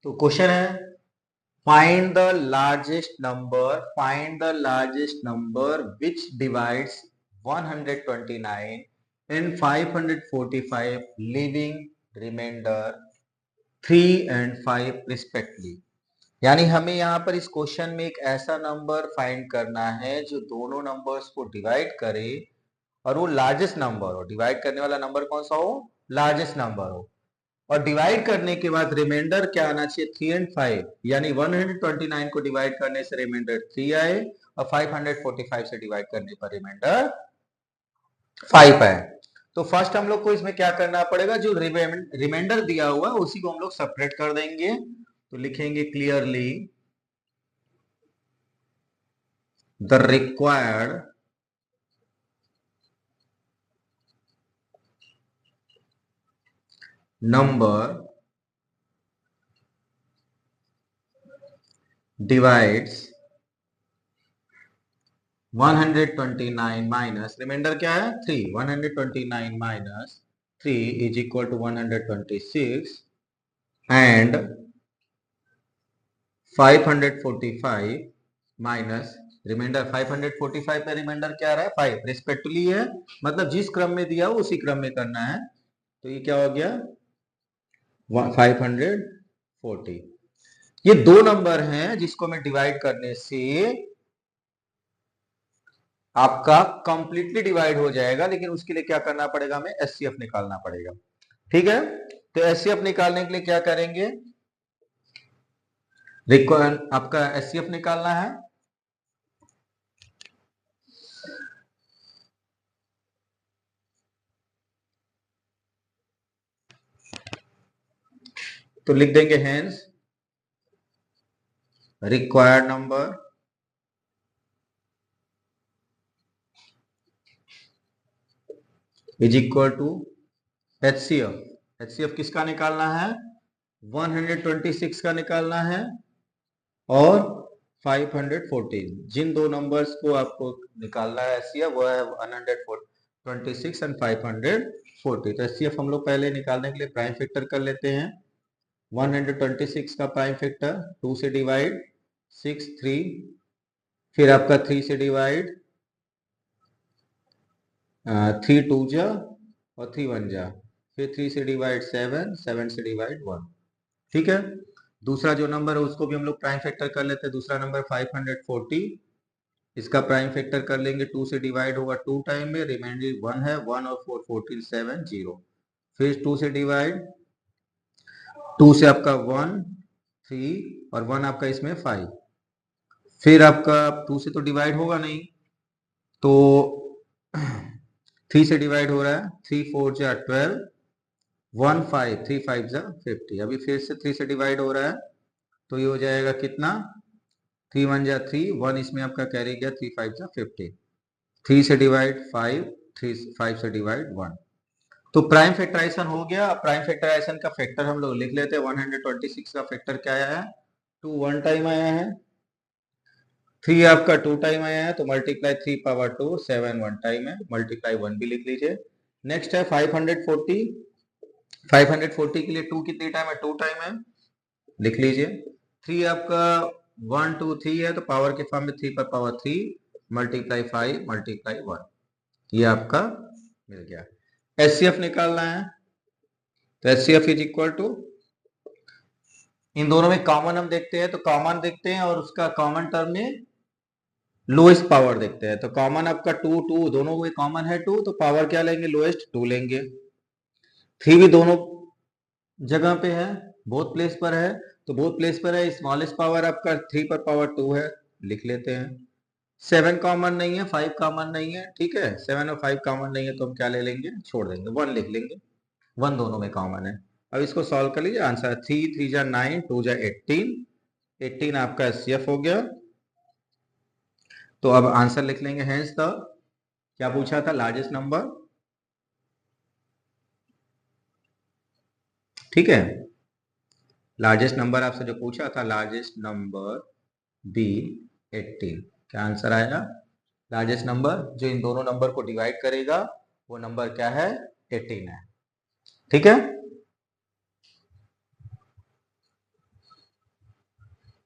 तो क्वेश्चन है find the largest number which divides 129 and 545 leaving remainder 3 and 5 respectively। यानी हमें यहाँ पर इस क्वेश्चन में एक ऐसा नंबर फाइंड करना है जो दोनों नंबर्स को डिवाइड करे और वो लार्जेस्ट नंबर हो। डिवाइड करने वाला नंबर कौन सा हो? लार्जेस्ट नंबर हो। और डिवाइड करने के बाद रिमाइंडर क्या आना चाहिए? 3 एंड 5। यानी 129 को डिवाइड करने से रिमाइंडर 3 आए और 545 से डिवाइड करने पर रिमाइंडर 5 आए। तो फर्स्ट हम लोग को इसमें क्या करना पड़ेगा? जो रिमाइंडर दिया हुआ है उसी को हम लोग सेपरेट कर देंगे। तो लिखेंगे clearly the required number divides 129 minus remainder क्या है? 3। 129 minus 3 is equal to 126 and 545 minus remainder 545 पे रिमाइंडर क्या आ रहा है? 5 रिस्पेक्टिवली है, मतलब जिस क्रम में दिया हो उसी क्रम में करना है। तो ये क्या हो गया? 540। ये दो नंबर हैं जिसको मैं डिवाइड करने से आपका कंप्लीटली डिवाइड हो जाएगा, लेकिन उसके लिए क्या करना पड़ेगा? हमें एचसीएफ निकालना पड़ेगा। ठीक है, तो एचसीएफ निकालने के लिए क्या करेंगे? आपका एचसीएफ निकालना है। तो लिख देंगे hence required number is equal to HCF. HCF किसका निकालना है? 126 का निकालना है और 514। जिन दो नंबर्स को आपको निकालना है एचसीएफ वो है 126 एंड 540। तो एचसीएफ हम लोग पहले निकालने के लिए प्राइम फैक्टर कर लेते हैं। 126 का प्राइम फैक्टर 2 से डिवाइड 6 3, फिर आपका 3 से डिवाइड 3 2 जा और 3 1 जा, फिर 3 से डिवाइड 7 7 से डिवाइड 1। ठीक है, दूसरा जो नंबर है उसको भी हम लोग प्राइम फैक्टर कर लेते हैं। दूसरा नंबर 540, इसका प्राइम फैक्टर कर लेंगे। 2 से डिवाइड होगा 2 टाइम में, रिमाइंडर 1 है, 1 और 4 14 7 0। फिर 2 से डिवाइड, 2 से आपका 1 3 और 1 आपका इसमें 5। फिर आपका 2 से तो डिवाइड होगा नहीं, तो 3 से डिवाइड हो रहा है। 3 4 जा 12, 1 5 3 5 जा 50। अभी फिर से 3 से डिवाइड हो रहा है, तो ये हो जाएगा कितना? 3 1 जा 3, 1 इसमें आपका कैरी गया, 3 5 जा 50। 3 से डिवाइड 5, 3 5 से डिवाइड 1। तो प्राइम फैक्टराइजेशन हो गया। प्राइम फैक्टराइजेशन का फैक्टर हम लोग लिख लेते हैं। 126 का फैक्टर क्या आया है? 2 1 टाइम आया है, 3 आपका 2 टाइम आया है, तो मल्टीप्लाई 3 पावर 2, 7 1 टाइम है, मल्टीप्लाई 1 भी लिख लीजिए। नेक्स्ट है 540। 540 के लिए 2 कितनी टाइम है? 2 टाइम है, लिख लीजिए। 3 आपका 1 2 3 है, तो पावर के फॉर्म में 3 पर पावर 3 मल्टीप्लाई 5 मल्टीप्लाई 1, ये आपका मिल गया। एचसीएफ निकालना है, तो एचसीएफ इज इक्वल टू, इन दोनों में कॉमन हम देखते हैं, तो कॉमन देखते हैं और उसका कॉमन टर्म में लोएस्ट पावर देखते हैं। तो कॉमन आपका 2 2, दोनों में कॉमन है 2, तो पावर क्या लेंगे? लोएस्ट 2 लेंगे। 3 भी दोनों जगह पे है, बोथ प्लेस पर है, तो बोथ प्लेस पर है। स्मॉलेस्ट पावर आपका 3 पर पावर 2 है, लिख लेते हैं। 7 कॉमन नहीं है, 5 कॉमन नहीं है, ठीक है, 7 और 5 कॉमन नहीं है, तो हम क्या ले लेंगे? छोड़ देंगे, 1 लिख लेंगे। 1 दोनों में कॉमन है। अब इसको सॉल्व कर लीजिए। आंसर 3 3 जा 9, 2 जा 18, 18 आपका एचसीएफ हो गया। तो अब आंसर लिख लेंगे। हेंस द, क्या पूछा था? Largest number. ठीक है, लार्जेस्ट नंबर आपसे जो पूछा था, लार्जेस्ट नंबर बी 18। क्या आंसर आएगा? लार्जेस्ट नंबर जो इन दोनों नंबर को डिवाइड करेगा वो नंबर क्या है? 18 है। ठीक है।